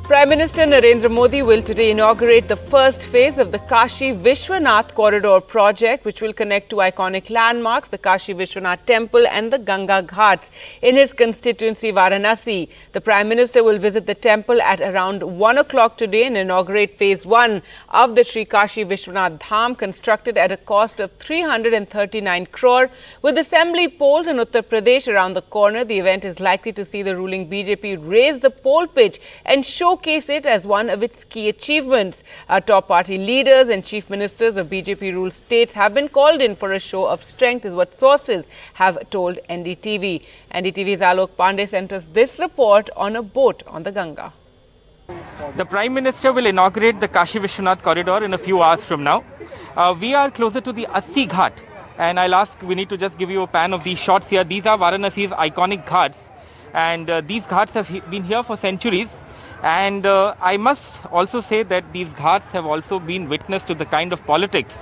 Prime Minister Narendra Modi will today inaugurate the first phase of the Kashi Vishwanath Corridor project, which will connect two iconic landmarks, the Kashi Vishwanath Temple and the Ganga Ghats, in his constituency Varanasi. The Prime Minister will visit the temple at around 1 o'clock today and inaugurate phase 1 of the Sri Kashi Vishwanath Dham, constructed at a cost of 339 crore. With assembly polls in Uttar Pradesh around the corner, the event is likely to see the ruling BJP raise the poll pitch and showcase it as one of its key achievements. Top party leaders and chief ministers of BJP-ruled states have been called in for a show of strength, is what sources have told NDTV. NDTV's Alok Pandey sent us this report on a boat on the Ganga. The Prime Minister will inaugurate the Kashi Vishwanath corridor in a few hours from now. We are closer to the Assi Ghat, and I'll ask Vinny to just give you a pan of these shots here. These are Varanasi's iconic ghats, and these ghats have been here for centuries. And I must also say that these ghats have also been witness to the kind of politics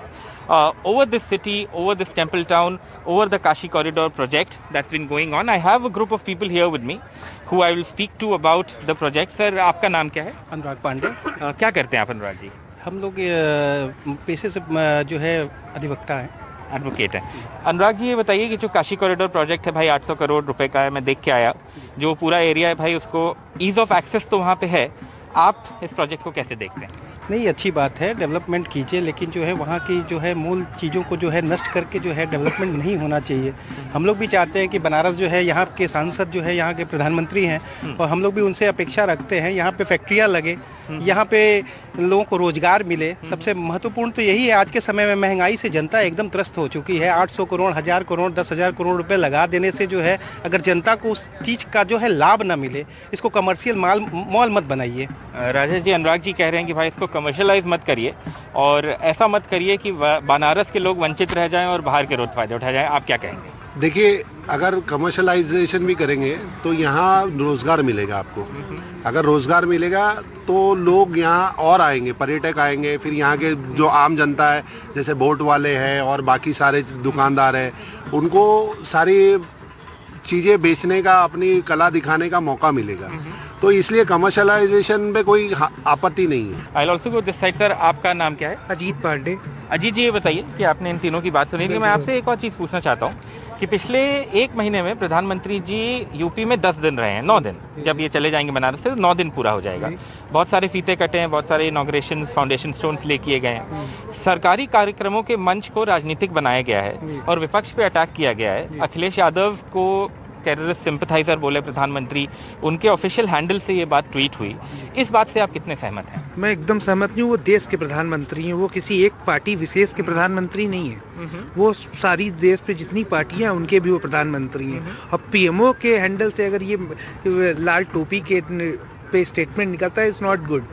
over this city, over this temple town, over the Kashi Corridor project that's been going on. I have a group of people here with me who I will speak to about the project. Sir, आपका नाम क्या है? अनुराग पांडे। क्या करते हैं आप अनुराग जी? हम लोग पेशे से जो है अधिवक्ता हैं। एडवोकेट है। अनुराग जी, ये बताइए कि जो काशी कॉरिडोर प्रोजेक्ट है भाई 800 करोड़ रुपए का है, मैं देख के आया, जो पूरा एरिया है भाई उसको ईज ऑफ एक्सेस तो वहाँ पे है, आप इस प्रोजेक्ट को कैसे देखते हैं? नहीं, अच्छी बात है, डेवलपमेंट कीजिए, लेकिन जो है वहाँ की जो है मूल चीज़ों को जो है नष्ट करके जो है डेवलपमेंट नहीं होना चाहिए। हम लोग भी चाहते हैं कि बनारस जो है यहाँ के सांसद जो है यहाँ के प्रधानमंत्री हैं, और हम लोग भी उनसे अपेक्षा रखते हैं यहाँ पे फैक्ट्रियाँ लगे, यहाँ पे लोगों को रोजगार मिले। सबसे महत्वपूर्ण तो यही है, आज के समय में महंगाई से जनता एकदम त्रस्त हो चुकी है। 800 करोड़, 1000 करोड़, 10,000 करोड़ रुपए लगा देने से जो है अगर जनता को उस चीज़ का जो है लाभ ना मिले, इसको कमर्शियल मॉल मत बनाइए। राजेश जी, अनुराग जी कह रहे हैं कि भाई इसको कमर्शियलाइज मत करिए और ऐसा मत करिए कि बनारस के लोग वंचित रह जाएं और बाहर के रोज फायदा उठा जाएं। आप क्या कहेंगे? देखिए, अगर कमर्शलाइजेशन भी करेंगे तो यहाँ रोजगार मिलेगा आपको। अगर रोजगार मिलेगा तो लोग यहाँ और आएंगे, पर्यटक आएंगे, फिर यहाँ के जो आम जनता है, जैसे बोट वाले हैं और बाकी सारे दुकानदार हैं, उनको सारी चीज़ें बेचने का, अपनी कला दिखाने का मौका मिलेगा। तो इसलिए कमर्शलाइजेशन पे कोई आपत्ति नहीं है। I also go this side. Sir, आपका नाम क्या है? अजीत पांडे। अजीत जी, ये बताइए कि आपने इन तीनों की बात सुनी, मैं आपसे एक और चीज़ पूछना चाहता हूँ कि पिछले 1 महीने में प्रधानमंत्री जी यूपी में 10 दिन रहे हैं, 9 दिन। जब ये चले जाएंगे बनारस से तो 9 दिन पूरा हो जाएगा। बहुत सारे फीते कटे हैं, बहुत सारे इनॉग्रेशन, फाउंडेशन स्टोन्स ले किए गए हैं। सरकारी कार्यक्रमों के मंच को राजनीतिक बनाया गया है और विपक्ष पे अटैक किया गया है। अखिलेश यादव को टेररिस्ट सिंपथाइजर बोले प्रधानमंत्री, उनके ऑफिशियल हैंडल से ये बात ट्वीट हुई। इस बात से आप कितने सहमत हैं? मैं एकदम सहमत नहीं हूँ। वो देश के प्रधानमंत्री हैं, वो किसी एक पार्टी विशेष के प्रधानमंत्री नहीं है। वो सारी देश पे जितनी पार्टियां हैं उनके भी वो प्रधानमंत्री हैं। और पीएमओ के हैंडल से अगर ये लाल टोपी के पे स्टेटमेंट निकलता है, इट्स नॉट गुड।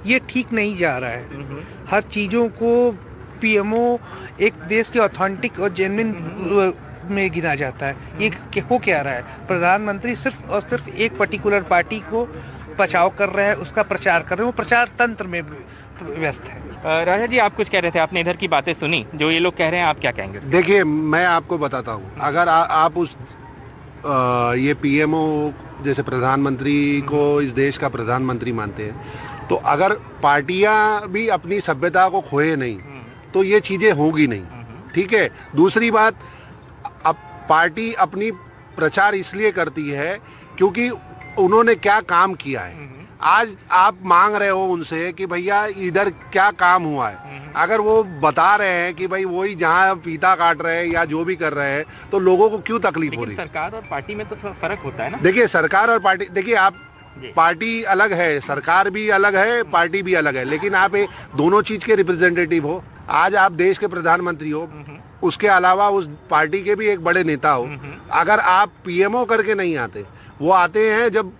ये ठीक नहीं जा रहा है। हर चीज़ों को पीएमओ एक देश के ऑथेंटिक और जेन्युइन में गिना जाता है। ये हो क्या रहा है? प्रधानमंत्री सिर्फ और सिर्फ एक पर्टिकुलर पार्टी को बचाव कर रहे हैं, उसका प्रचार कर रहे हैं, वो प्रचार तंत्र में व्यस्त है। राजा जी, आप कुछ कह रहे थे, आपने इधर की बातें सुनी, जो ये लोग कह रहे हैं, आप क्या कहेंगे? देखिए, मैं आपको बताता हूँ, अगर आप उस ये पीएमओ जैसे प्रधानमंत्री को इस देश का प्रधानमंत्री मानते हैं, तो अगर पार्टियां भी अपनी सभ्यता को खोए नहीं तो ये चीज़ें होगी नहीं। ठीक है। दूसरी बात, अब पार्टी अपनी प्रचार इसलिए करती है क्योंकि उन्होंने क्या काम किया है। आज आप मांग रहे हो उनसे कि भैया इधर क्या काम हुआ है, अगर वो बता रहे हैं कि भाई वही जहाँ फीता काट रहे हैं या जो भी कर रहे हैं, तो लोगों को क्यों तकलीफ हो रही है? सरकार और पार्टी में तो थोड़ा फर्क होता है ना। देखिए, सरकार और पार्टी, देखिए आप, पार्टी अलग है, सरकार भी अलग है, पार्टी भी अलग है, लेकिन आप दोनों चीज के रिप्रेजेंटेटिव हो। आज आप देश के प्रधानमंत्री हो, उसके अलावा उस पार्टी के भी एक बड़े नेता हो। अगर आप पीएमओ करके नहीं आते, वो आते हैं जब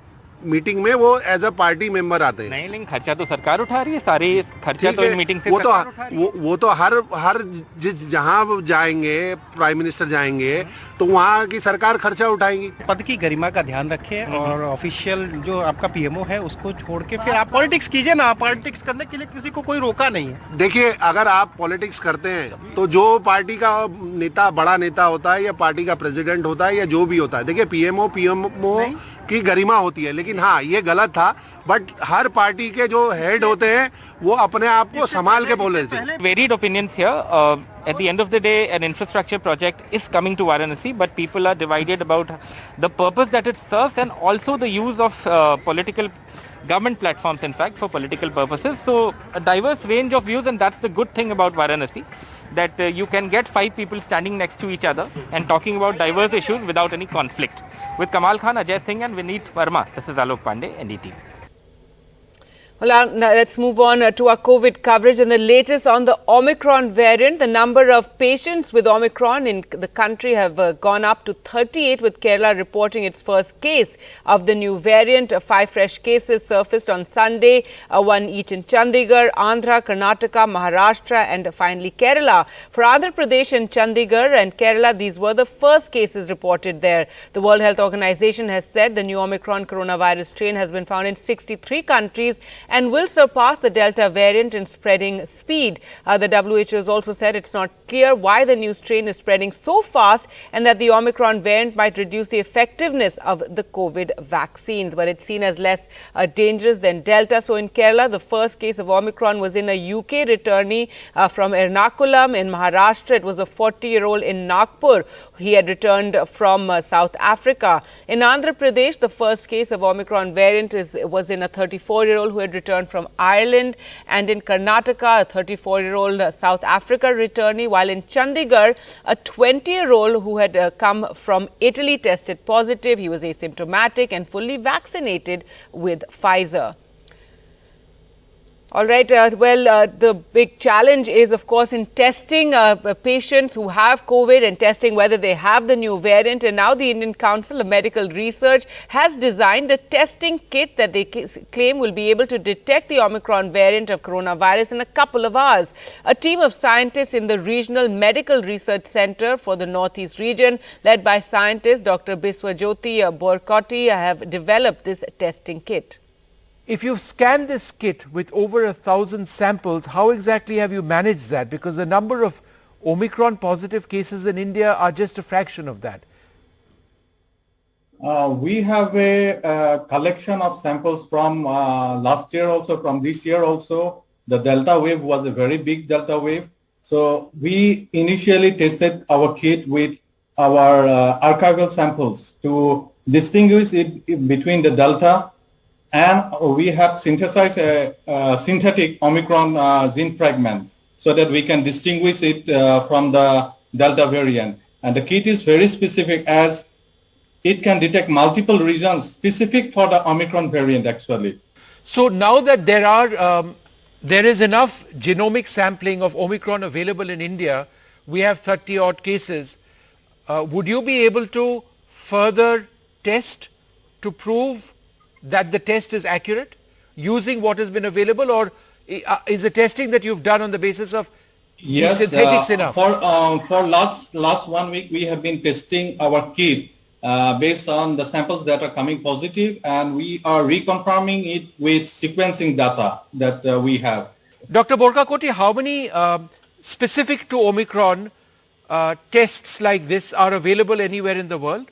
मीटिंग में, वो एज अ पार्टी मेंबर आते हैं। नहीं, लेकिन खर्चा तो सरकार उठा रही है, सारे खर्चा तो इन मीटिंग से वो तो हर जहां जाएंगे, प्राइम मिनिस्टर जाएंगे तो वहाँ की सरकार खर्चा उठाएंगी। पद की गरिमा का ध्यान रखें और ऑफिशियल जो आपका पीएमओ है उसको छोड़ के फिर आप पॉलिटिक्स कीजिए ना। पॉलिटिक्स करने के लिए किसी को कोई रोका नहीं है। देखिए, अगर आप पॉलिटिक्स करते हैं तो जो पार्टी का नेता, बड़ा नेता होता है या पार्टी का प्रेसिडेंट होता है या जो भी होता है, देखिए पीएमओ की गरिमा होती है। लेकिन हाँ, ये गलत था, बट हर पार्टी के जो हेड होते हैं वो अपने आप को संभाल के बोले चाहिए। Varied opinions here. At the end of the day, an infrastructure project is coming to Varanasi, but people are divided about the purpose that it serves and also the use of political government platforms, in fact, for political purposes. So a diverse range of views, and that's the good thing about Varanasi, that you can get 5 people standing next to each other and talking about diverse issues without any conflict. With Kamal Khan, Ajay Singh and Vineet Verma, this is Alok Pandey, NDTV. Well, now let's move on to our COVID coverage and the latest on the Omicron variant. The number of patients with Omicron in the country have gone up to 38, with Kerala reporting its first case of the new variant. 5 fresh cases surfaced on Sunday, 1 each in Chandigarh, Andhra, Karnataka, Maharashtra and finally Kerala. For Andhra Pradesh and Chandigarh and Kerala, these were the first cases reported there. The World Health Organization has said the new Omicron coronavirus strain has been found in 63 countries and will surpass the Delta variant in spreading speed. The WHO has also said it's not clear why the new strain is spreading so fast and that the Omicron variant might reduce the effectiveness of the COVID vaccines, but it's seen as less dangerous than Delta. So in Kerala, the first case of Omicron was in a UK returnee from Ernakulam in Maharashtra. It was a 40-year-old in Nagpur. He had returned from South Africa. In Andhra Pradesh, the first case of Omicron variant was in a 34-year-old who had returned from Ireland, and in Karnataka, a 34-year-old South Africa returnee, while in Chandigarh, a 20-year-old who had come from Italy tested positive. He was asymptomatic and fully vaccinated with Pfizer. All right. The big challenge is, of course, in testing patients who have COVID and testing whether they have the new variant. And now the Indian Council of Medical Research has designed a testing kit that they claim will be able to detect the Omicron variant of coronavirus in a couple of hours. A team of scientists in the Regional Medical Research Center for the Northeast region, led by scientist Dr. Biswajyoti Borkotti, have developed this testing kit. If you've scanned this kit with over 1,000 samples, how exactly have you managed that? Because the number of Omicron positive cases in India are just a fraction of that. We have a collection of samples from last year also, from this year also. The Delta wave was a very big Delta wave. So we initially tested our kit with our archival samples to distinguish it between the Delta, and we have synthesized a synthetic Omicron gene fragment so that we can distinguish it from the Delta variant. And the kit is very specific as it can detect multiple regions specific for the Omicron variant actually. So now that there is enough genomic sampling of Omicron available in India, we have 30 odd cases. Would you be able to further test to prove that the test is accurate using what has been available, or is the testing that you've done on the basis of synthetics enough? For last 1 week we have been testing our kit based on the samples that are coming positive, and we are reconfirming it with sequencing data that we have. Dr. Borkotti, how many specific to Omicron tests like this are available anywhere in the world?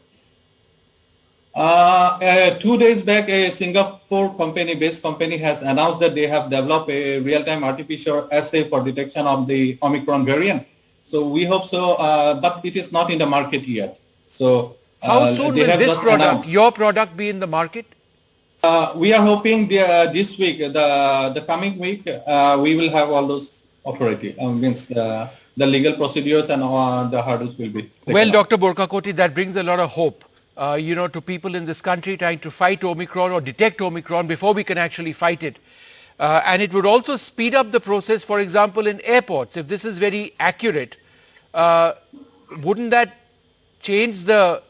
2 days back, a Singapore based company has announced that they have developed a real-time artificial assay for detection of the Omicron variant. So we hope so, but it is not in the market yet. So how soon will this product, your product, be in the market? We are hoping this week, the coming week, we will have all those operative. The legal procedures and the hurdles will be taken. Well, Dr. Borkotti, that brings a lot of hope. To people in this country trying to fight Omicron or detect Omicron before we can actually fight it. And it would also speed up the process, for example, in airports. If this is very accurate, wouldn't that change the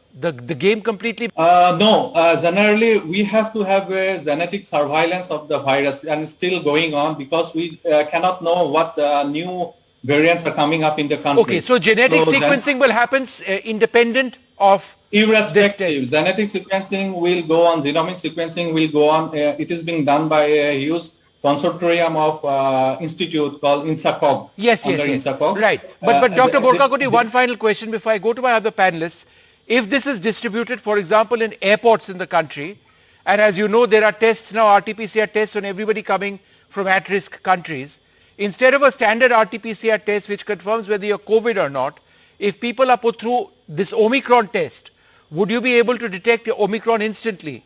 game completely? No, generally we have to have a genetic surveillance of the virus, and it's still going on because we cannot know what new variants are coming up in the country. Okay, so genetic sequencing will happen independent of irrespective. Genetic sequencing will go on, genomic sequencing will go on. It is being done by a huge consortium of institute called INSACOG. Yes. INSACOG. Right. But Dr. Borkotti, one final question before I go to my other panelists. if this is distributed, for example, in airports in the country, and as you know, there are tests now, RT-PCR tests on everybody coming from at-risk countries. Instead of a standard RT-PCR test which confirms whether you're COVID or not, if people are put through this Omicron test, would you be able to detect your Omicron instantly?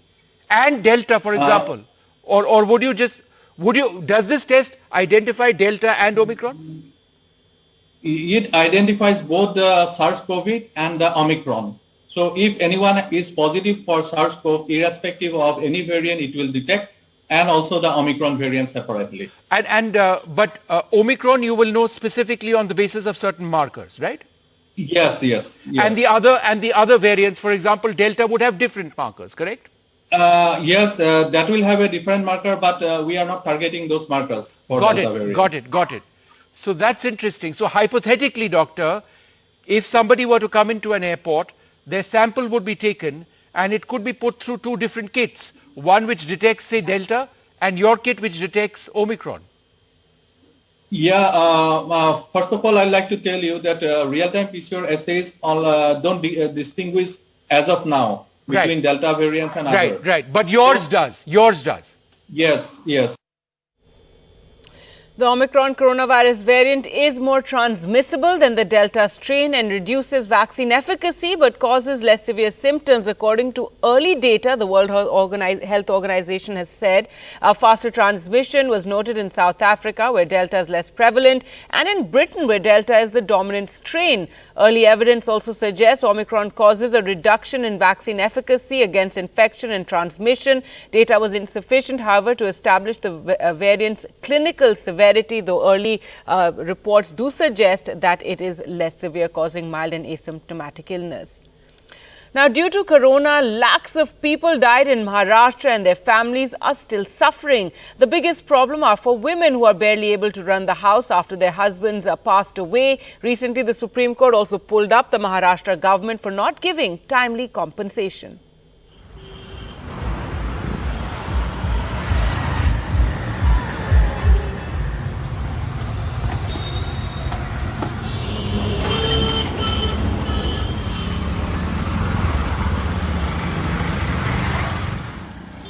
And Delta, for example? Or would you just, does this test identify Delta and Omicron? It identifies both the SARS-CoV and the Omicron. So if anyone is positive for SARS-CoV, irrespective of any variant, it will detect, and also the Omicron variant separately. But Omicron you will know specifically on the basis of certain markers, right? Yes. And the other variants, for example, Delta would have different markers, correct? Yes, that will have a different marker, but we are not targeting those markers for Delta variant. Got it. So that's interesting. So hypothetically, doctor, if somebody were to come into an airport, their sample would be taken and it could be put through two different kits, one which detects, say, Delta, and your kit which detects Omicron. Yeah, first of all, I'd like to tell you that real-time PCR assays don't distinguish as of now between Delta variants and others. Right. But yours does. Yes. The Omicron coronavirus variant is more transmissible than the Delta strain and reduces vaccine efficacy but causes less severe symptoms. According to early data, the World Health Organization has said a faster transmission was noted in South Africa, where Delta is less prevalent, and in Britain, where Delta is the dominant strain. Early evidence also suggests Omicron causes a reduction in vaccine efficacy against infection and transmission. Data was insufficient, however, to establish the variant's clinical severity, though early reports do suggest that it is less severe, causing mild and asymptomatic illness. Now, due to corona, lakhs of people died in Maharashtra and their families are still suffering. The biggest problem are for women who are barely able to run the house after their husbands passed away. Recently, the Supreme Court also pulled up the Maharashtra government for not giving timely compensation.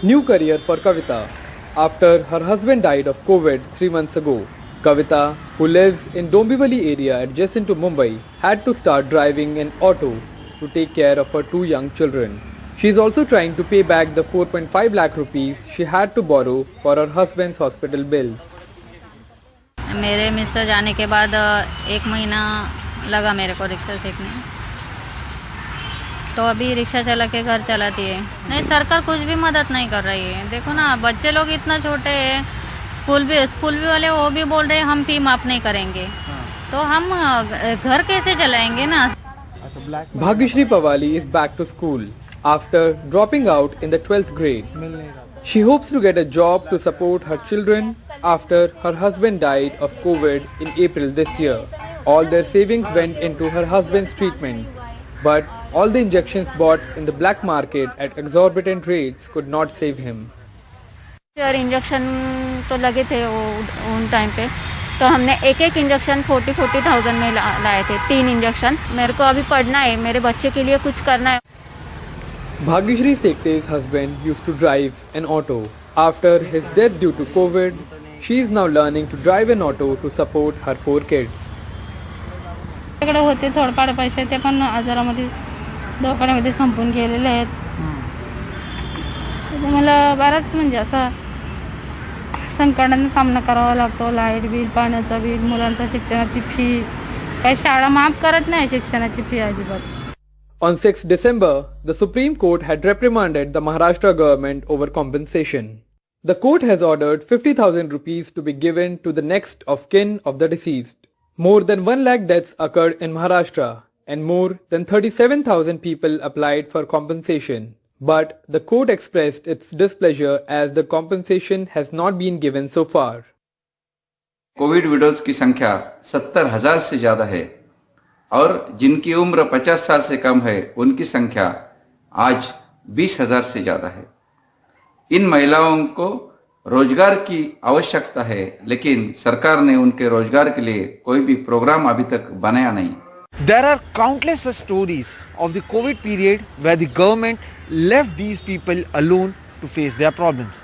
New career for Kavita after her husband died of COVID 3 months ago. Kavita, who lives in Dombivali area adjacent to Mumbai, had to start driving an auto to take care of her 2 young children. She is also trying to pay back the 4.5 lakh rupees she had to borrow for her husband's hospital bills. मेरे mister जाने के बाद 1 महीना लगा मेरे को rickshaw सीखने, तो अभी रिक्शा चला के घर चलाती है। नहीं, सरकार कुछ भी मदद नहीं कर रही है। देखो ना, बच्चे लोग इतना छोटे हैं, स्कूल भी वाले वो भी बोल रहे हैं हम फी माफ नहीं करेंगे, तो हम घर कैसे चलाएंगे ना। Bhagyashree Pawali is back to school after dropping out in the 12th grade. She hopes to get a job to support her children after her husband died of COVID in April this year. All their savings went into her husband's treatment, but all the injections bought in the black market at exorbitant rates could not save him. यार injection तो लगे थे उन time पे, तो हमने एक injection 40,000 में लाए थे, 3 इंजेक्शन। मेरे को अभी पढ़ना है, मेरे बच्चे के लिए कुछ करना है। Bhagyashree Sekte's husband used to drive an auto. After his death due to COVID, she is now learning to drive an auto to support her 4 kids. कडे होते थोडफार पैसे, ते पण आजारामध्ये दवाखान्यामध्ये संपून गेलेले आहेत. मला बराच म्हणजे असा संकटांचा सामना करावा लागतो. लाईट बिल, पाण्याचा बिल, मुलांच्या शिक्षणाची फी, काही शाळा माफ करत नाही शिक्षणाची फी अजिबात. On 6 December, the Supreme Court had reprimanded the Maharashtra government over compensation. The court has ordered 50,000 rupees to be given to the next of kin of the deceased. More than 1 lakh deaths occurred in Maharashtra and more than 37,000 people applied for compensation. But the court expressed its displeasure as the compensation has not been given so far. Covid widows की संख्या 70,000 से ज्यादा है और जिनकी उम्र 50 साल से कम है उनकी संख्या आज 20,000 से ज्यादा है। इन महिलाओं को रोजगार की आवश्यकता है, लेकिन सरकार ने उनके रोजगार के लिए कोई भी प्रोग्राम अभी तक बनाया नहीं। There are countless such stories of the COVID period where the government left these people alone to face their problems.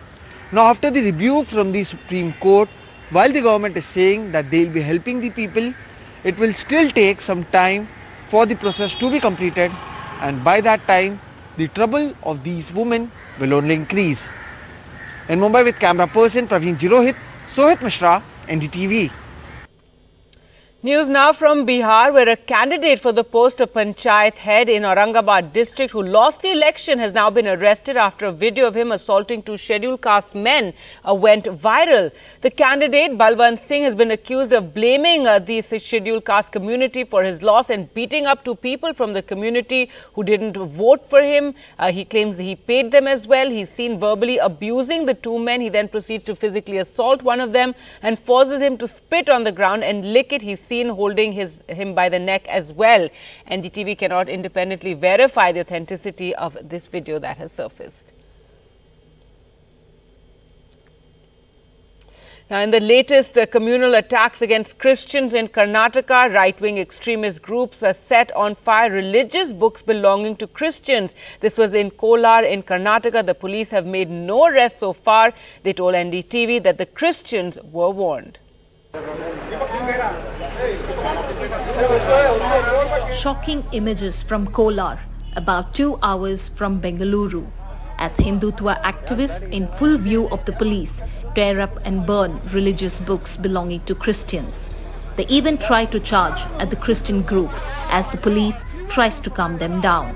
Now, after the rebuke from the Supreme Court, while the government is saying that they will be helping the people, it will still take some time for the process to be completed, and by that time, the trouble of these women will only increase. In Mumbai with camera person Praveen Jirohit, Sohit Mishra, NDTV. News now from Bihar, where a candidate for the post of Panchayat head in Aurangabad district who lost the election has now been arrested after a video of him assaulting two scheduled caste men went viral. The candidate, Balwant Singh, has been accused of blaming the scheduled caste community for his loss and beating up two people from the community who didn't vote for him. He claims that he paid them as well. He's seen verbally abusing the two men. He then proceeds to physically assault one of them and forces him to spit on the ground and lick it. He's seen holding him by the neck as well. NDTV cannot independently verify the authenticity of this video that has surfaced. Now, in the latest communal attacks against Christians in Karnataka, right-wing extremist groups set on fire religious books belonging to Christians. This was in Kolar in Karnataka. The police have made no arrests so far. They told NDTV that the Christians were warned. Shocking images from Kolar, about 2 hours from Bengaluru, as Hindutva activists in full view of the police tear up and burn religious books belonging to Christians. They even try to charge at the Christian group as the police tries to calm them down.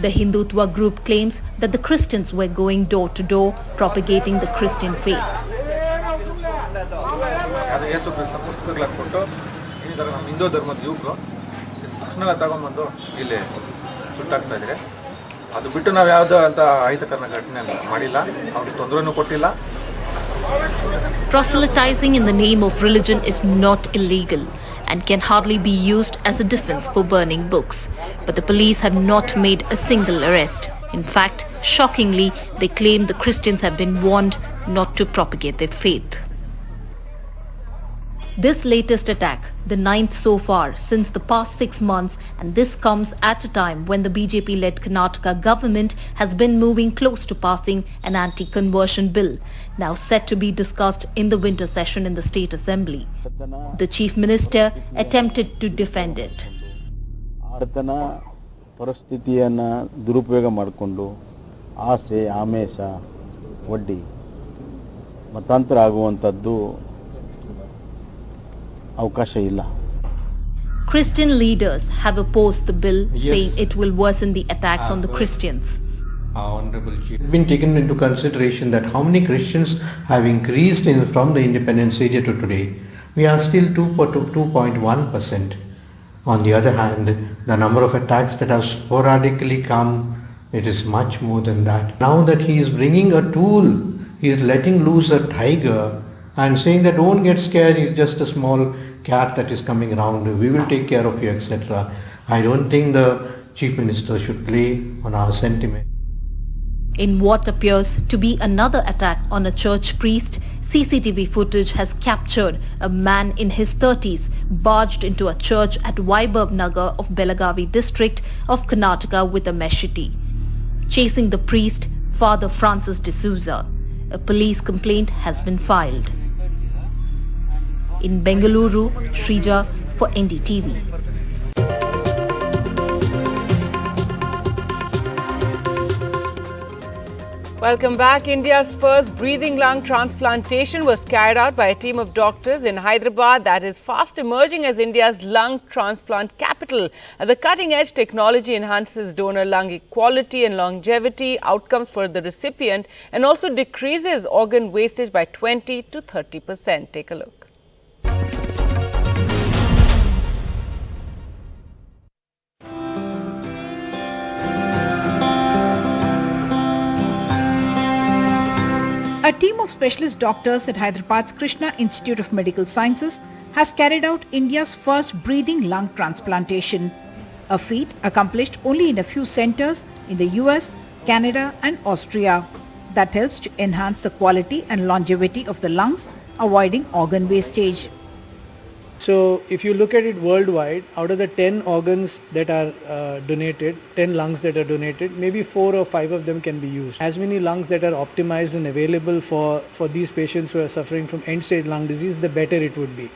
The Hindutva group claims that the Christians were going door to door propagating the Christian faith. Proselytizing in the name of religion is not illegal and can hardly be used as a defense for burning books. But the police have not made a single arrest. In fact, shockingly, they claim the Christians have been warned not to propagate their faith. This latest attack, the 9th so far since the past 6 months, and this comes at a time when the BJP-led Karnataka government has been moving close to passing an anti-conversion bill, now set to be discussed in the winter session in the State Assembly. The Chief Minister attempted to defend it. ಪರಿಸ್ಥಿತಿಯನ್ನು ದುರುಪಯೋಗ ಮಾಡಿಕೊಂಡು ಆಸೆ ಆಮೇಷ ಒಡ್ಡಿ ಮತಾಂತರ ಆಗುವಂತದ್ದು ಅವಕಾಶ ಇಲ್ಲ. Christian leaders have opposed the bill, saying it will worsen the attacks on the Christians. Honorable Chief, it's been taken into consideration that how many Christians have increased from the independence area to today. We are still 2.1%. On the other hand, the number of attacks that have sporadically come, it is much more than that. Now that he is bringing a tool, he is letting loose a tiger and saying that don't get scared, it's just a small cat that is coming around, we will take care of you, etc. I don't think the Chief Minister should play on our sentiment. In what appears to be another attack on a church priest, CCTV footage has captured a man in his 30s barged into a church at Vaibhav Nagar of Belagavi district of Karnataka with a machete, chasing the priest, Father Francis D'Souza. A police complaint has been filed. In Bengaluru, Shrija for NDTV. Welcome back. India's first breathing lung transplantation was carried out by a team of doctors in Hyderabad that is fast emerging as India's lung transplant capital. The cutting-edge technology enhances donor lung equality and longevity outcomes for the recipient and also decreases organ wastage by 20 to 30%. Take a look. A team of specialist doctors at Hyderabad's Krishna Institute of Medical Sciences has carried out India's first breathing lung transplantation, a feat accomplished only in a few centers in the US, Canada and Austria that helps to enhance the quality and longevity of the lungs, avoiding organ wastage. So if you look at it worldwide, out of the 10 organs that are donated, 10 lungs that are donated, maybe 4 or 5 of them can be used. As many lungs that are optimized and available for these patients who are suffering from end-stage lung disease, the better it would be.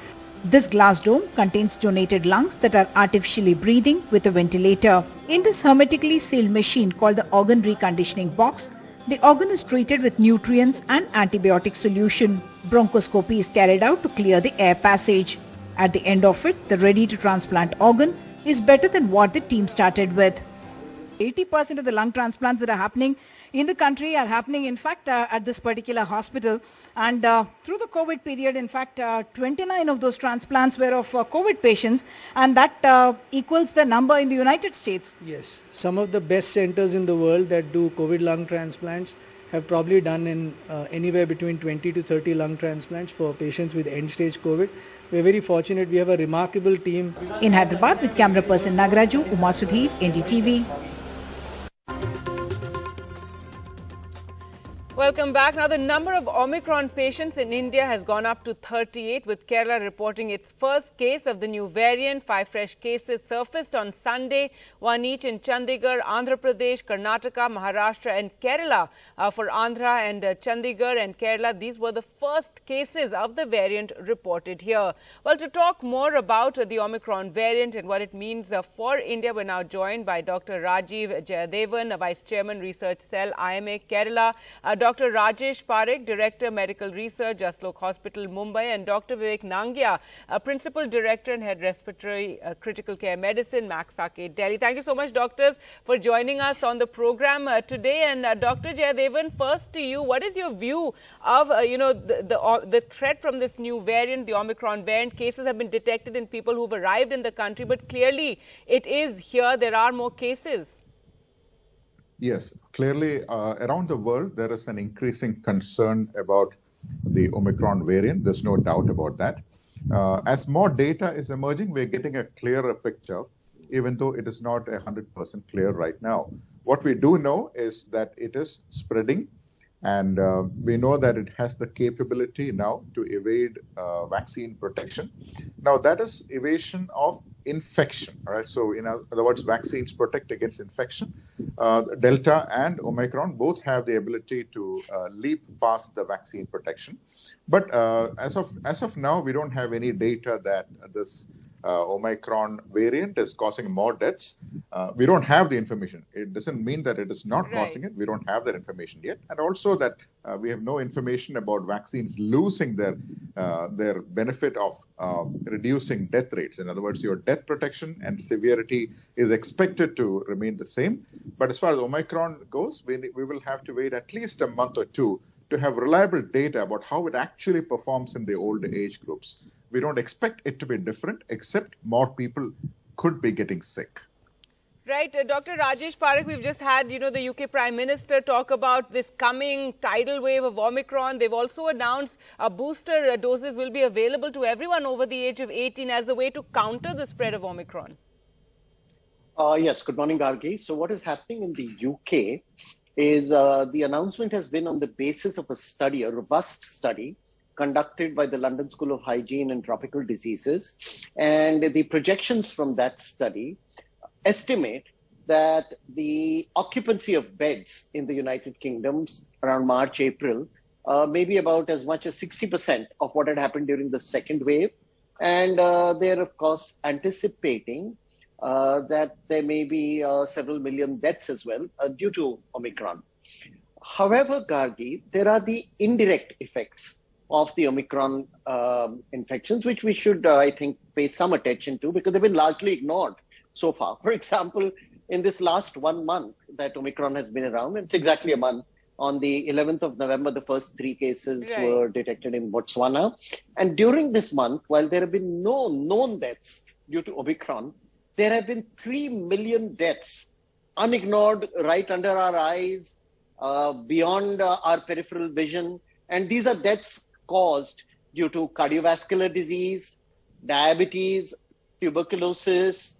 This glass dome contains donated lungs that are artificially breathing with a ventilator. In this hermetically sealed machine called the organ reconditioning box, the organ is treated with nutrients and antibiotic solution. Bronchoscopy is carried out to clear the air passage. At the end of it, the ready-to-transplant organ is better than what the team started with. 80% of the lung transplants that are happening in the country are happening, in fact, at this particular hospital. And through the COVID period, in fact, 29 of those transplants were of COVID patients, and that equals the number in the United States. Yes, some of the best centers in the world that do COVID lung transplants have probably done in anywhere between 20 to 30 lung transplants for patients with end-stage COVID. We're very fortunate. We have a remarkable team. In Hyderabad, with camera person Nagaraju, Uma Sudhir, NDTV. Welcome back. Now, the number of Omicron patients in India has gone up to 38, with Kerala reporting its first case of the new variant. 5 fresh cases surfaced on Sunday, 1 each in Chandigarh, Andhra Pradesh, Karnataka, Maharashtra and Kerala. For Andhra and Chandigarh and Kerala, these were the first cases of the variant reported here. Well, to talk more about the Omicron variant and what it means for India, we're now joined by Dr. Rajiv Jayadevan, Vice Chairman, Research Cell, IMA Kerala, Dr. Rajesh Parekh, Director, Medical Research, Jaslok Hospital, Mumbai, and Dr. Vivek Nangia, Principal Director and Head Respiratory Critical Care Medicine, Max Arcade, Delhi. Thank you so much, doctors, for joining us on the program today. And Dr. Jayadevan, first to you, what is your view of, the threat from this new variant, the Omicron variant? Cases have been detected in people who've arrived in the country, but clearly it is here. There are more cases. Yes, clearly around the world, there is an increasing concern about the Omicron variant. There's no doubt about that. As more data is emerging, we're getting a clearer picture, even though it is not 100% clear right now. What we do know is that it is spreading, and we know that it has the capability now to evade vaccine protection. Now, that is evasion of infection, right? So, in other words, vaccines protect against infection. Delta and Omicron both have the ability to leap past the vaccine protection. But as of now, we don't have any data that this Omicron variant is causing more deaths. We don't have the information. It doesn't mean that it is not causing it. We don't have that information yet. And also that we have no information about vaccines losing their benefit of reducing death rates. In other words, your death protection and severity is expected to remain the same. But as far as Omicron goes, we will have to wait at least a month or two to have reliable data about how it actually performs in the older age groups. We don't expect it to be different, except more people could be getting sick. Right. Dr. Rajesh Parekh, we've just had, the UK Prime Minister talk about this coming tidal wave of Omicron. They've also announced booster doses will be available to everyone over the age of 18 as a way to counter the spread of Omicron. Yes. Good morning, Gargi. So what is happening in the UK is the announcement has been on the basis of a study, a robust study, conducted by the London School of Hygiene and Tropical Diseases. And the projections from that study estimate that the occupancy of beds in the United Kingdom around March, April, may be about as much as 60% of what had happened during the second wave. And they're, of course, anticipating that there may be several million deaths as well due to Omicron. However, Gargi, there are the indirect effects of the Omicron infections, which we should, I think, pay some attention to because they've been largely ignored so far. For example, in this last 1 month that Omicron has been around, and it's exactly a month, on the 11th of November, the first 3 cases were detected in Botswana. And during this month, while there have been no known deaths due to Omicron, there have been 3 million deaths unignored right under our eyes, beyond our peripheral vision. And these are deaths caused due to cardiovascular disease, diabetes, tuberculosis,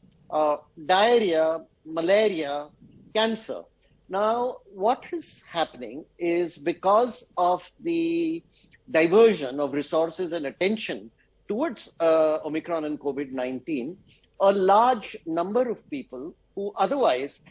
diarrhea, malaria, cancer. Now, what is happening is because of the diversion of resources and attention towards Omicron and COVID-19, a large number of people who otherwise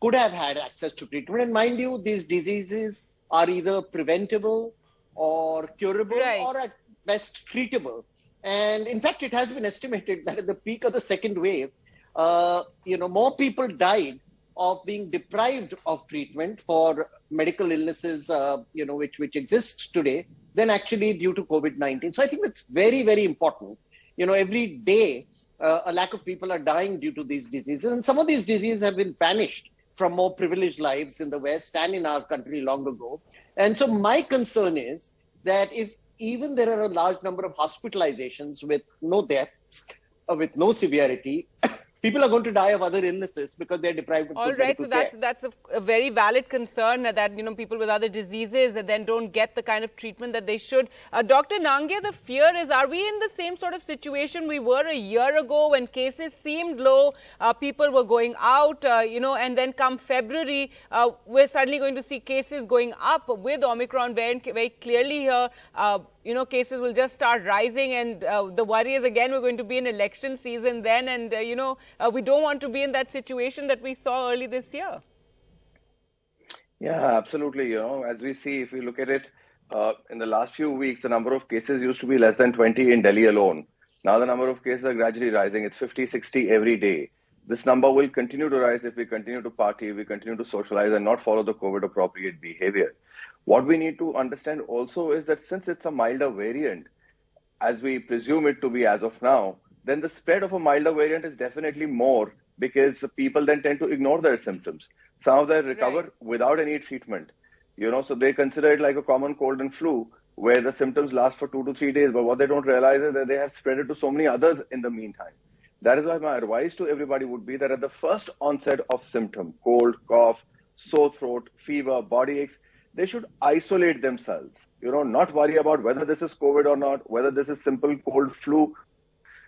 could have had access to treatment. And mind you, these diseases are either preventable or curable or at best treatable. And in fact, it has been estimated that at the peak of the second wave, more people died of being deprived of treatment for medical illnesses, which exist today, than actually due to COVID-19. So I think that's very, very important. Every day, a lack of people are dying due to these diseases. And some of these diseases have been banished from more privileged lives in the West and in our country long ago. And so my concern is that if even there are a large number of hospitalizations with no deaths, with no severity, people are going to die of other illnesses because they're deprived of good medical care. So that's a very valid concern that people with other diseases that then don't get the kind of treatment that they should. Dr. Nangia, the fear is, are we in the same sort of situation we were a year ago when cases seemed low, people were going out, and then come February, we're suddenly going to see cases going up with Omicron variant very clearly here. Cases will just start rising, and the worry is again we're going to be in election season then, and we don't want to be in that situation that we saw early this year. Yeah, absolutely. As we see, if we look at it, in the last few weeks, the number of cases used to be less than 20 in Delhi alone. Now the number of cases are gradually rising. It's 50, 60 every day. This number will continue to rise if we continue to party, if we continue to socialize and not follow the COVID appropriate behavior. What we need to understand also is that since it's a milder variant, as we presume it to be as of now, then the spread of a milder variant is definitely more because people then tend to ignore their symptoms. Some of them recover without any treatment, so they consider it like a common cold and flu where the symptoms last for 2 to 3 days. But what they don't realize is that they have spread it to so many others in the meantime. That is why my advice to everybody would be that at the first onset of symptom, cold, cough, sore throat, fever, body aches, they should isolate themselves, not worry about whether this is COVID or not, whether this is simple cold flu.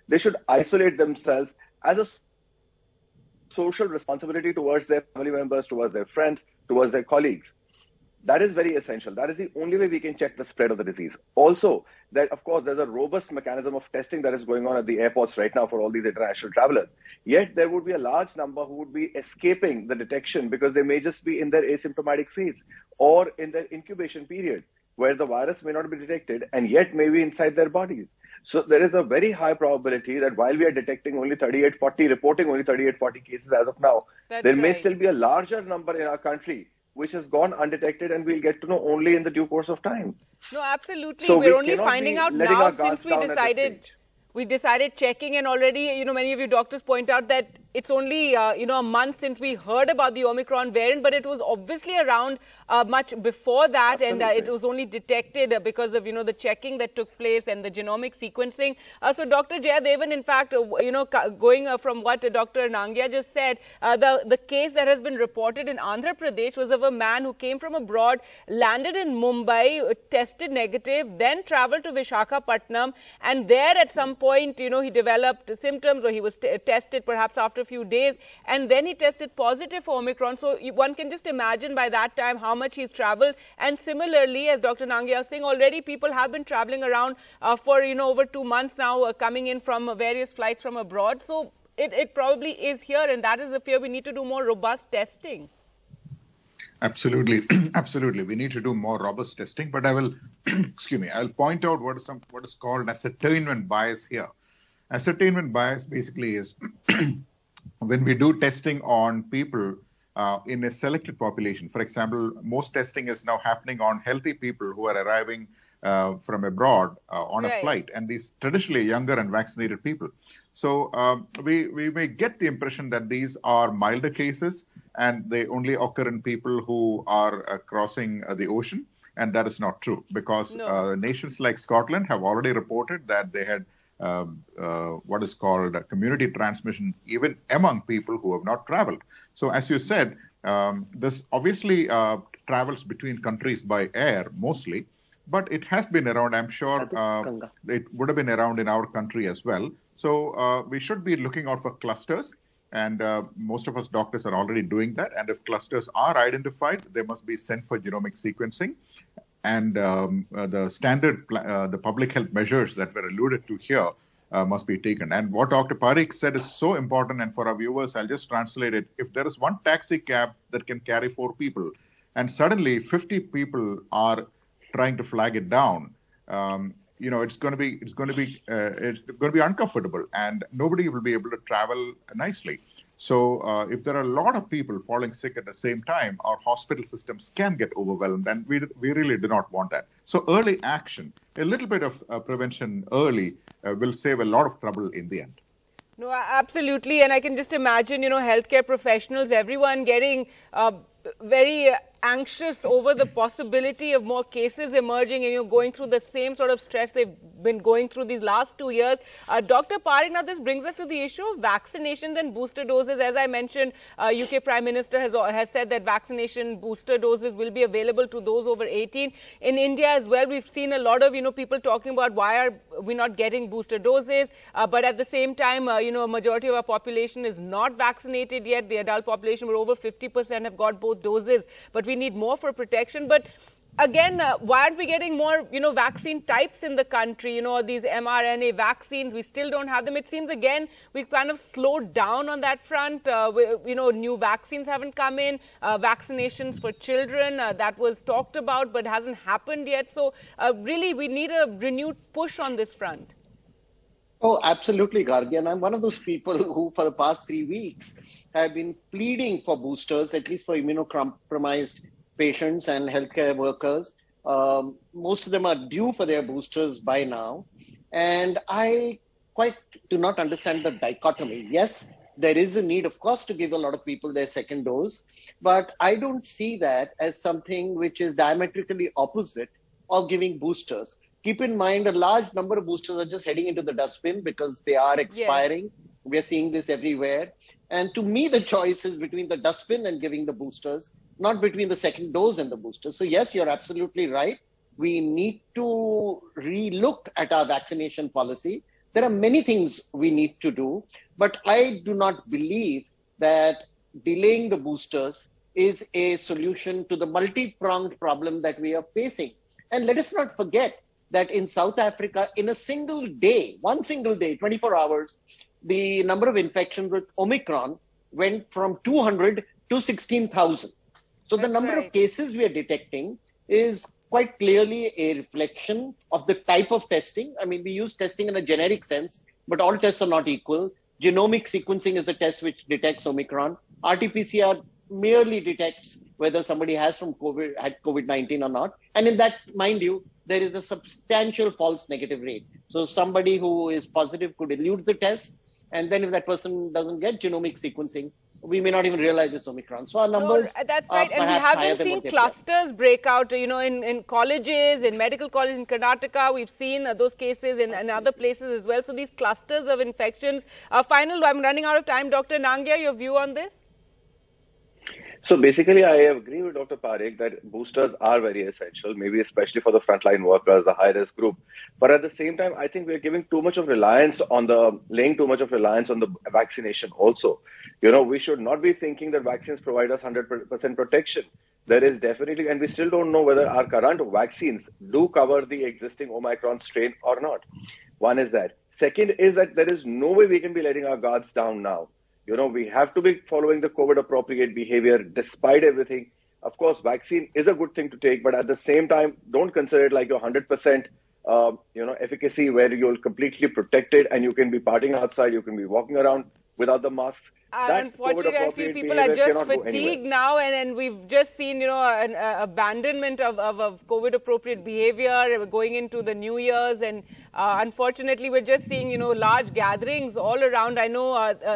They should isolate themselves as a social responsibility towards their family members, towards their friends, towards their colleagues. That is very essential. That is the only way we can check the spread of the disease. Also, that of course, there's a robust mechanism of testing that is going on at the airports right now for all these international travelers. Yet there would be a large number who would be escaping the detection because they may just be in their asymptomatic phase or in their incubation period where the virus may not be detected and yet may be inside their bodies. So there is a very high probability that while we are detecting only reporting only 38-40 cases as of now, there may still be a larger number in our country which has gone undetected and we'll get to know only in the due course of time. No, absolutely. So we're only finding out now since we decided checking, and already, many of you doctors point out that it's only, a month since we heard about the Omicron variant, but it was obviously around much before that. Absolutely. And it was only detected because of, the checking that took place and the genomic sequencing. So Dr. Jayadevan, in fact, going from what Dr. Nangia just said, the case that has been reported in Andhra Pradesh was of a man who came from abroad, landed in Mumbai, tested negative, then traveled to Visakhapatnam, and there at some point, he developed symptoms, or he was tested perhaps after a few days, and then he tested positive for Omicron. So one can just imagine by that time how much he's traveled. And similarly, as Dr. Nangia was saying, already people have been traveling around for over 2 months now, coming in from various flights from abroad. So it probably is here, and that is the fear. We need to do more robust testing. Absolutely. Absolutely. We need to do more robust testing, but I will, I'll point out what is called ascertainment bias here. Ascertainment bias basically is when we do testing on people in a selected population. For example, most testing is now happening on healthy people who are arriving from abroad on a flight, and these traditionally younger and vaccinated people. So we may get the impression that these are milder cases and they only occur in people who are crossing the ocean, and that is not true, because nations like Scotland have already reported that they had what is called community transmission even among people who have not traveled. So as you said, this obviously travels between countries by air mostly, but it has been around. I'm sure it would have been around in our country as well. So we should be looking out for clusters, and most of us doctors are already doing that. And if clusters are identified, they must be sent for genomic sequencing. and the standard, the public health measures that were alluded to here must be taken. And what Dr. Parikh said is so important, and for our viewers, I'll just translate it. If there is one taxi cab that can carry 4 people, and suddenly 50 people are trying to flag it down, it's going to be uncomfortable, and nobody will be able to travel nicely. So if there are a lot of people falling sick at the same time, our hospital systems can get overwhelmed, and we really do not want that. So early action, a little bit of prevention early will save a lot of trouble in the end. No, absolutely. And I can just imagine, healthcare professionals, everyone getting very anxious over the possibility of more cases emerging, and going through the same sort of stress they've been going through these last 2 years. Dr. Parikh, now this brings us to the issue of vaccinations and booster doses. As I mentioned, UK Prime Minister has said that vaccination booster doses will be available to those over 18. In India as well, we've seen a lot of, people talking about why are we not getting booster doses. But at the same time, a majority of our population is not vaccinated yet. The adult population, where over 50% have got both doses. But we need more for protection. But again, why aren't we getting more, vaccine types in the country? These mRNA vaccines, we still don't have them. It seems, again, we've kind of slowed down on that front. New vaccines haven't come in. Vaccinations for children, that was talked about, but hasn't happened yet. So really, we need a renewed push on this front. Oh, absolutely, Gargi. And I'm one of those people who, for the past 3 weeks, have been pleading for boosters, at least for immunocompromised patients and healthcare workers. Most of them are due for their boosters by now. And I quite do not understand the dichotomy. Yes, there is a need, of course, to give a lot of people their second dose. But I don't see that as something which is diametrically opposite of giving boosters. Keep in mind, a large number of boosters are just heading into the dustbin because they are expiring. Yes. We are seeing this everywhere. And to me, the choice is between the dustbin and giving the boosters, not between the second dose and the boosters. So yes, you're absolutely right. We need to relook at our vaccination policy. There are many things we need to do, but I do not believe that delaying the boosters is a solution to the multi-pronged problem that we are facing. And let us not forget that in South Africa, in a single day, 24 hours, the number of infections with Omicron went from 200 to 16,000. So the number of cases we are detecting is quite clearly a reflection of the type of testing. I mean, we use testing in a generic sense, but all tests are not equal. Genomic sequencing is the test which detects Omicron. RT-PCR merely detects whether somebody had COVID-19 or not. And in that, mind you, there is a substantial false negative rate. So somebody who is positive could elude the test. And then if that person doesn't get genomic sequencing, we may not even realize it's Omicron. So our numbers that's right. And we haven't seen clusters break out, in colleges, in medical colleges in Karnataka. We've seen those cases in other places as well. So these clusters of infections. Final, I'm running out of time. Dr. Nangia, your view on this? So basically, I agree with Dr. Parikh that boosters are very essential, maybe especially for the frontline workers, the high-risk group. But at the same time, I think we're laying too much of reliance on the vaccination also. We should not be thinking that vaccines provide us 100% protection. There is definitely, and we still don't know whether our current vaccines do cover the existing Omicron strain or not. One is that. Second is that there is no way we can be letting our guards down now. We have to be following the COVID appropriate behavior despite everything. Of course, vaccine is a good thing to take, but at the same time, don't consider it like your 100% efficacy where you're completely protected and you can be partying outside, you can be walking around without the masks. Unfortunately, I feel people are just fatigued now, and we've just seen, an abandonment of COVID-appropriate behavior going into the New Year's, and unfortunately, we're just seeing, large gatherings all around. I know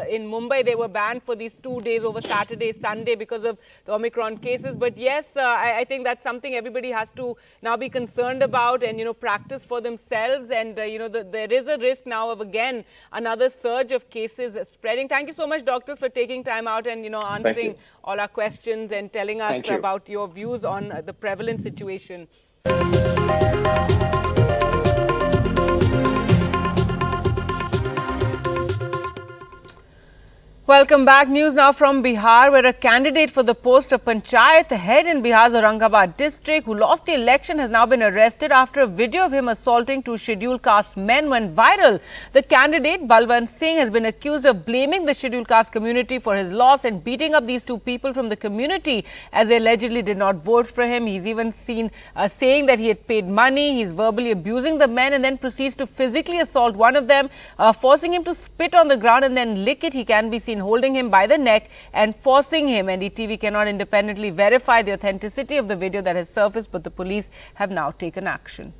in Mumbai, they were banned for these 2 days over Saturday, Sunday because of the Omicron cases. But yes, I think that's something everybody has to now be concerned about and, practice for themselves. And, there is a risk now of, again, another surge of cases spreading. Thank you so much, Doctor, for taking time out and, answering all our questions and telling us about your views on the prevalent situation. Welcome back. News now from Bihar, where a candidate for the post of Panchayat head in Bihar's Aurangabad district who lost the election has now been arrested after a video of him assaulting two scheduled caste men went viral. The candidate, Balwant Singh, has been accused of blaming the scheduled caste community for his loss and beating up these two people from the community as they allegedly did not vote for him. He's even seen saying that he had paid money. He's verbally abusing the men and then proceeds to physically assault one of them, forcing him to spit on the ground and then lick it. He can be seen holding him by the neck and forcing him. NDTV cannot independently verify the authenticity of the video that has surfaced, but the police have now taken action.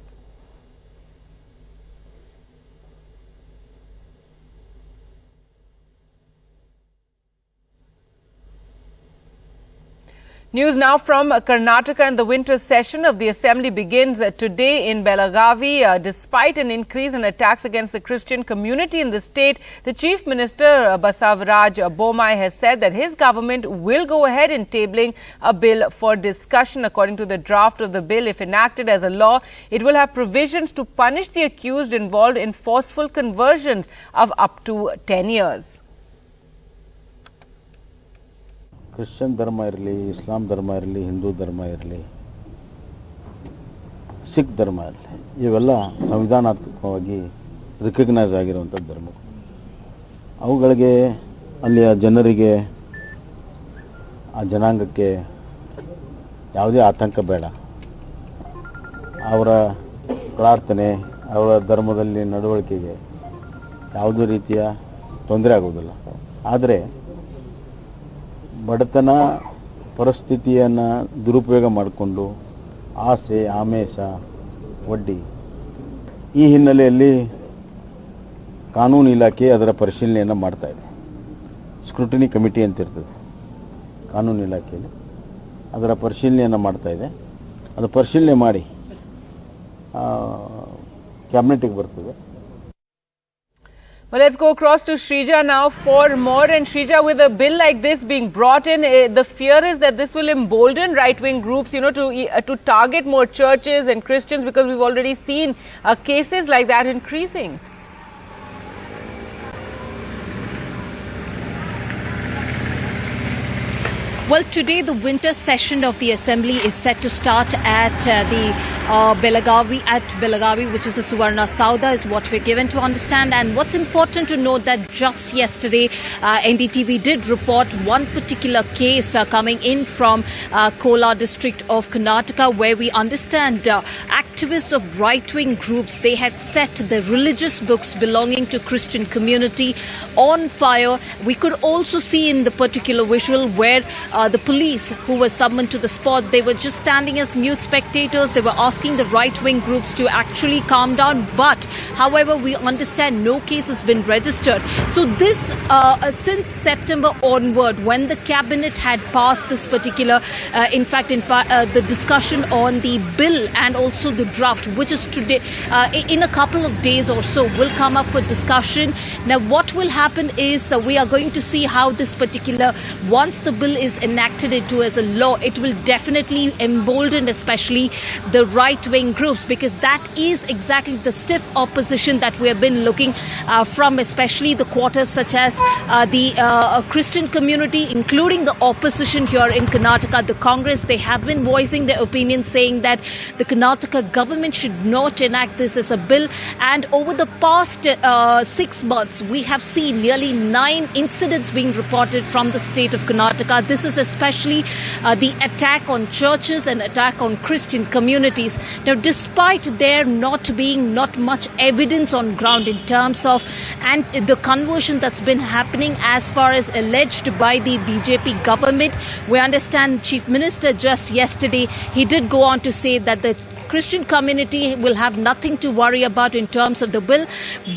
News now from Karnataka, and the winter session of the assembly begins today in Belagavi. Despite an increase in attacks against the Christian community in the state, the Chief Minister Basavaraj Bommai has said that his government will go ahead in tabling a bill for discussion. According to the draft of the bill, if enacted as a law, it will have provisions to punish the accused involved in forceful conversions of up to 10 years. Christian ಧರ್ಮ ಇರಲಿ, ಇಸ್ಲಾಂ ಧರ್ಮ ಇರಲಿ, ಹಿಂದೂ ಧರ್ಮ ಇರಲಿ, ಸಿಖ್ ಧರ್ಮ ಇರಲಿ, ಇವೆಲ್ಲ ಸಂವಿಧಾನಾತ್ಮಕವಾಗಿ recognise ಆಗಿರುವಂಥ ಧರ್ಮಗಳು. ಅವುಗಳಿಗೆ ಅಲ್ಲಿಯ ಜನರಿಗೆ, ಆ ಜನಾಂಗಕ್ಕೆ ಯಾವುದೇ ಆತಂಕ ಬೇಡ. ಅವರ ಪ್ರಾರ್ಥನೆ, ಅವರ ಧರ್ಮದಲ್ಲಿ ನಡವಳಿಕೆಗೆ ಯಾವುದೇ ರೀತಿಯ ತೊಂದರೆ ಆಗುವುದಿಲ್ಲ. ಆದರೆ ಬಡತನ ಪರಿಸ್ಥಿತಿಯನ್ನು ದುರುಪಯೋಗ ಮಾಡಿಕೊಂಡು ಆಸೆ, ಆಮೇಷ, ವಡ್ಡಿ, ಈ ಹಿನ್ನೆಲೆಯಲ್ಲಿ ಕಾನೂನು ಇಲಾಖೆ ಅದರ ಪರಿಶೀಲನೆಯನ್ನು ಮಾಡ್ತಾ ಇದೆ. ಸ್ಕ್ರೂಟಿನಿ ಕಮಿಟಿ ಅಂತ ಇರ್ತದೆ ಕಾನೂನು ಇಲಾಖೆಯಲ್ಲಿ, ಅದರ ಪರಿಶೀಲನೆಯನ್ನು ಮಾಡ್ತಾ ಇದೆ. ಅದು ಪರಿಶೀಲನೆ ಮಾಡಿ ಕ್ಯಾಬಿನೆಟ್ಗೆ ಬರ್ತದೆ. Well, let's go across to Shrija now for more. And Shrija, with a bill like this being brought in, the fear is that this will embolden right-wing groups, to target more churches and Christians, because we've already seen cases like that increasing. Well, today the winter session of the Assembly is set to start at Belagavi, which is the Suvarna Sauda, is what we're given to understand. And what's important to note that just yesterday, NDTV did report one particular case coming in from Kolar district of Karnataka, where we understand activists of right-wing groups, they had set the religious books belonging to Christian community on fire. We could also see in the particular visual where the police who were summoned to the spot, they were just standing as mute spectators. They were asking the right-wing groups to actually calm down. But, however, we understand no case has been registered. So this, since September onward, when the cabinet had passed this particular, the discussion on the bill and also the draft, which is today, in a couple of days or so, will come up for discussion. Now, what will happen is we are going to see how this particular, once the bill is enacted into as a law, it will definitely embolden especially the right-wing groups, because that is exactly the stiff opposition that we have been looking from especially the quarters such as the Christian community, including the opposition here in Karnataka, the Congress. They have been voicing their opinion, saying that the Karnataka government should not enact this as a bill. And over the past 6 months, we have seen nearly 9 incidents being reported from the state of Karnataka. This is especially the attack on churches and attack on Christian communities. Now, despite there not being much evidence on ground in terms of and the conversion that's been happening as far as alleged by the BJP government, we understand Chief Minister just yesterday, he did go on to say that the Christian community will have nothing to worry about in terms of the bill,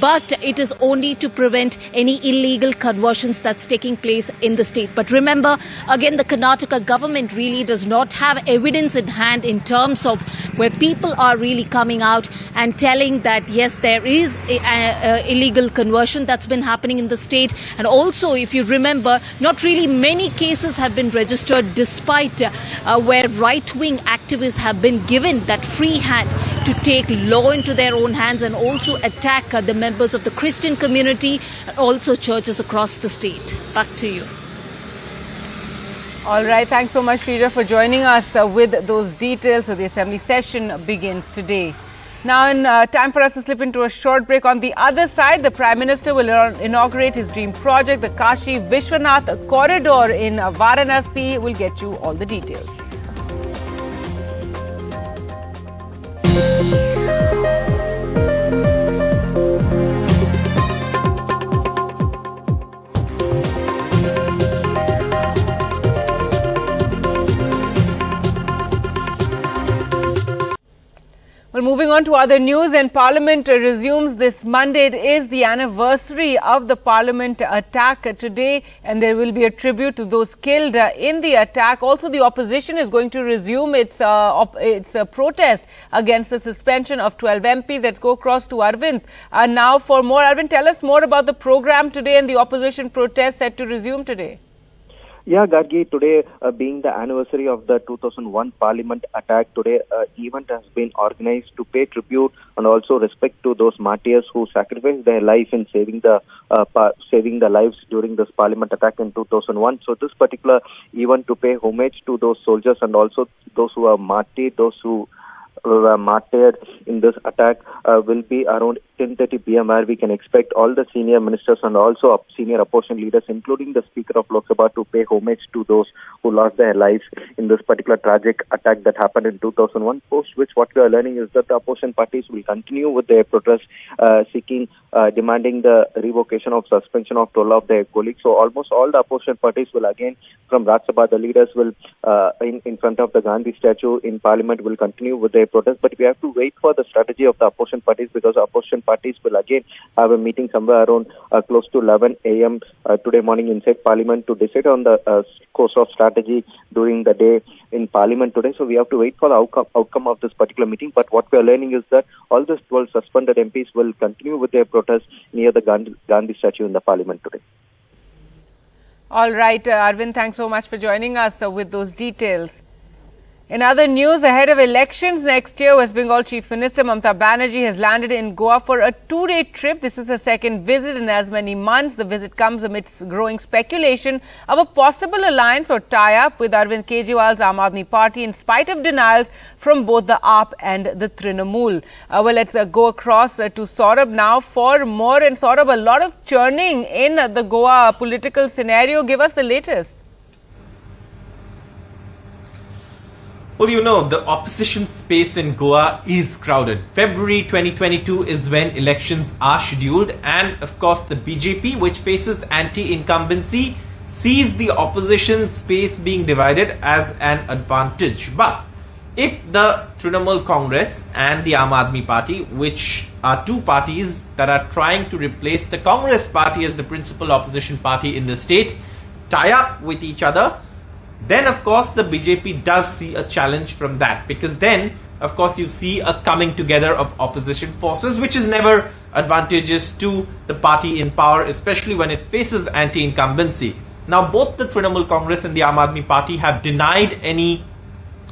but it is only to prevent any illegal conversions that's taking place in the state. But remember, again, when the Karnataka government really does not have evidence in hand in terms of where people are really coming out and telling that yes, there is illegal conversion that's been happening in the state. And also, if you remember, not really many cases have been registered despite where right-wing activists have been given that free hand to take law into their own hands and also attack the members of the Christian community and also churches across the state. Back to you. All right. Thanks so much, Shrija, for joining us with those details. So the assembly session begins today. Now, in time for us to slip into a short break. On the other side, the Prime Minister will inaugurate his dream project, the Kashi Vishwanath Corridor in Varanasi. We'll get you all the details. Well, moving on to other news, and Parliament resumes this Monday. It is the anniversary of the Parliament attack today, and there will be a tribute to those killed in the attack. Also, the opposition is going to resume its protest against the suspension of 12 MPs. Let's go across to Arvind. Now for more. Arvind, tell us more about the program today and the opposition protest set to resume today. Yeah, Gargi, today being the anniversary of the 2001 Parliament attack, today event has been organized to pay tribute and also respect to those martyrs who sacrificed their life in saving the lives during this Parliament attack in 2001. So this particular event to pay homage to those soldiers and also those who are martyred, those who were martyred in this attack will be around 10:30 p.m. where we can expect all the senior ministers and also senior opposition leaders, including the Speaker of Lok Sabha, to pay homage to those who lost their lives in this particular tragic attack that happened in 2001. Post which, what we are learning is that the opposition parties will continue with their protest, demanding the revocation of suspension of 12 of their colleagues. So almost all the opposition parties will again, from Rajya Sabha, the leaders will in front of the Gandhi statue in Parliament will continue with their protest. But we have to wait for the strategy of the opposition parties, because the opposition parties will again have a meeting somewhere around close to 11 a.m. Today morning inside Parliament to decide on the course of strategy during the day in Parliament today. So we have to wait for the outcome of this particular meeting. But what we are learning is that all these 12 suspended MPs will continue with their protest near the Gandhi statue in the Parliament today. All right, Arvind, thanks so much for joining us with those details. In other news, ahead of elections next year, West Bengal Chief Minister Mamata Banerjee has landed in Goa for a 2-day trip. This is her second visit in as many months. The visit comes amidst growing speculation of a possible alliance or tie-up with Arvind Kejriwal's Aam Aadmi Party, in spite of denials from both the AAP and the Trinamool. Well, let's go across to Saurabh now for more. And Saurabh, a lot of churning in the Goa political scenario. Give us the latest. Well, you know, the opposition space in Goa is crowded. February 2022 is when elections are scheduled, and of course the BJP, which faces anti-incumbency, sees the opposition space being divided as an advantage. But if the Trinamool Congress and the Aam Aadmi Party, which are two parties that are trying to replace the Congress party as the principal opposition party in the state, tie up with each other, then of course the BJP does see a challenge from that, because then of course you see a coming together of opposition forces, which is never advantageous to the party in power, especially when it faces anti-incumbency. Now both the Trinamool Congress and the Aam Aadmi Party have denied any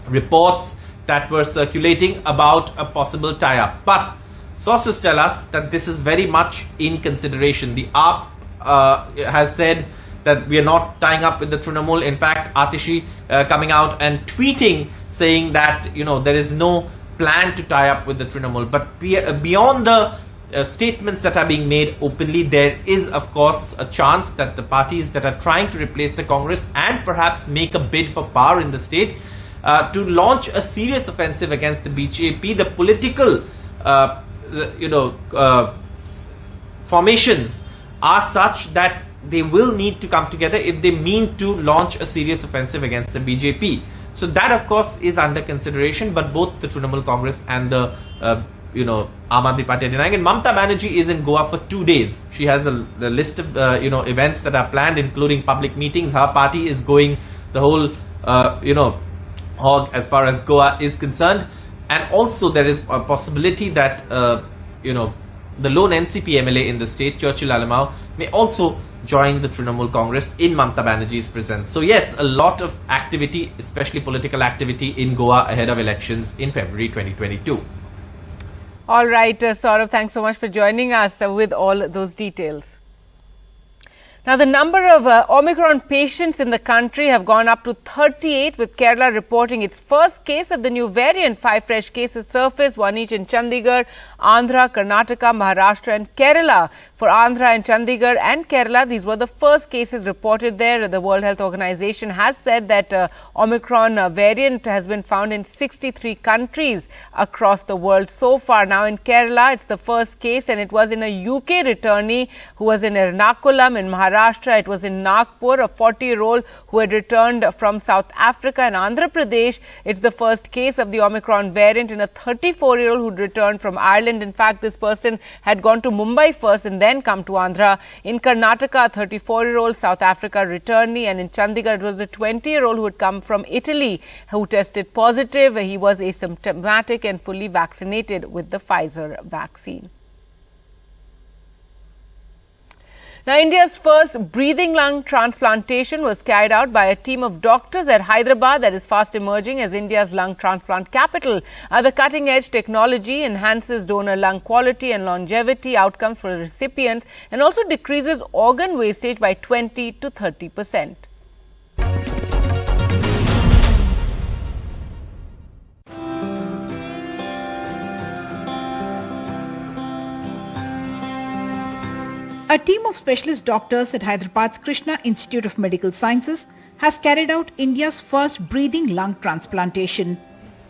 reports that were circulating about a possible tie-up, but sources tell us that this is very much in consideration. The AAP has said that we are not tying up with the Trinamool. In fact, Atishi coming out and tweeting saying that, you know, there is no plan to tie up with the Trinamool. But beyond the statements that are being made openly, there is of course a chance that the parties that are trying to replace the Congress and perhaps make a bid for power in the state to launch a serious offensive against the BJP. The political formations are such that they will need to come together if they mean to launch a serious offensive against the BJP. So that of course is under consideration, but both the Trinamool Congress and the Aam Aadmi Party are denying. And Mamata Banerjee is in Goa for 2 days. She has a list of events that are planned, including public meetings. Her party is going the whole, org as far as Goa is concerned. And also there is a possibility that, the lone NCP MLA in the state, Churchill Alamau, may also join the Trinamool Congress in Mamata Banerjee's presence. So yes, a lot of activity, especially political activity in Goa ahead of elections in February 2022. All right, Saurav, thanks so much for joining us with all those details. Now, the number of Omicron patients in the country have gone up to 38, with Kerala reporting its first case of the new variant. 5 fresh cases surfaced, one each in Chandigarh, Andhra, Karnataka, Maharashtra and Kerala. For Andhra and Chandigarh and Kerala, these were the first cases reported there. The World Health Organization has said that Omicron variant has been found in 63 countries across the world so far. Now, in Kerala, it's the first case, and it was in a UK returnee who was in Ernakulam in Maharashtra. It was in Nagpur, a 40-year-old who had returned from South Africa and Andhra Pradesh. It's the first case of the Omicron variant in a 34-year-old who returned from Ireland. In fact, this person had gone to Mumbai first and then come to Andhra. In Karnataka, a 34-year-old South Africa returnee, and in Chandigarh, it was a 20-year-old who had come from Italy who tested positive. He was asymptomatic and fully vaccinated with the Pfizer vaccine. Now, India's first breathing lung transplantation was carried out by a team of doctors at Hyderabad, that is fast emerging as India's lung transplant capital. The cutting-edge technology enhances donor lung quality and longevity outcomes for recipients and also decreases organ wastage by 20 to 30%. A team of specialist doctors at Hyderabad's Krishna Institute of Medical Sciences has carried out India's first breathing lung transplantation,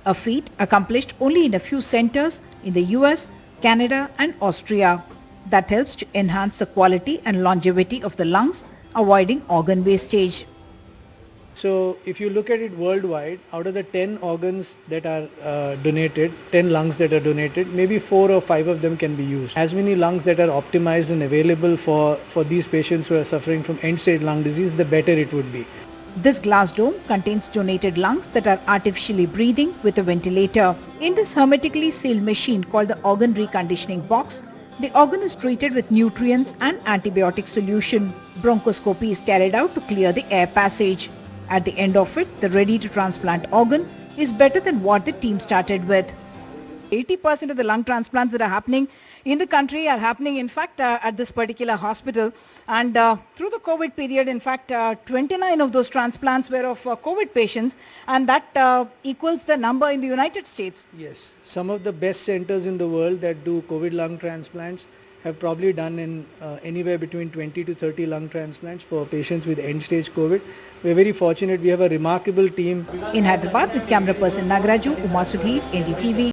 a feat accomplished only in a few centers in the US, Canada and Austria that helps to enhance the quality and longevity of the lungs, avoiding organ wastage. So if you look at it worldwide, out of the 10 organs that are donated, 10 lungs that are donated, maybe 4 or 5 of them can be used. As many lungs that are optimized and available for these patients who are suffering from end-stage lung disease, the better it would be. This glass dome contains donated lungs that are artificially breathing with a ventilator. In this hermetically sealed machine called the organ reconditioning box, the organ is treated with nutrients and antibiotic solution. Bronchoscopy is carried out to clear the air passage. At the end of it, the ready-to-transplant organ is better than what the team started with. 80% of the lung transplants that are happening in the country are happening, in fact, at this particular hospital. And through the COVID period, in fact, 29 of those transplants were of COVID patients, and that equals the number in the United States. Yes, some of the best centers in the world that do COVID lung transplants have probably done in anywhere between 20 to 30 lung transplants for patients with end-stage COVID. We're very fortunate. We have a remarkable team. In Hyderabad, with camera person Nagaraju, Uma Sudhir, NDTV.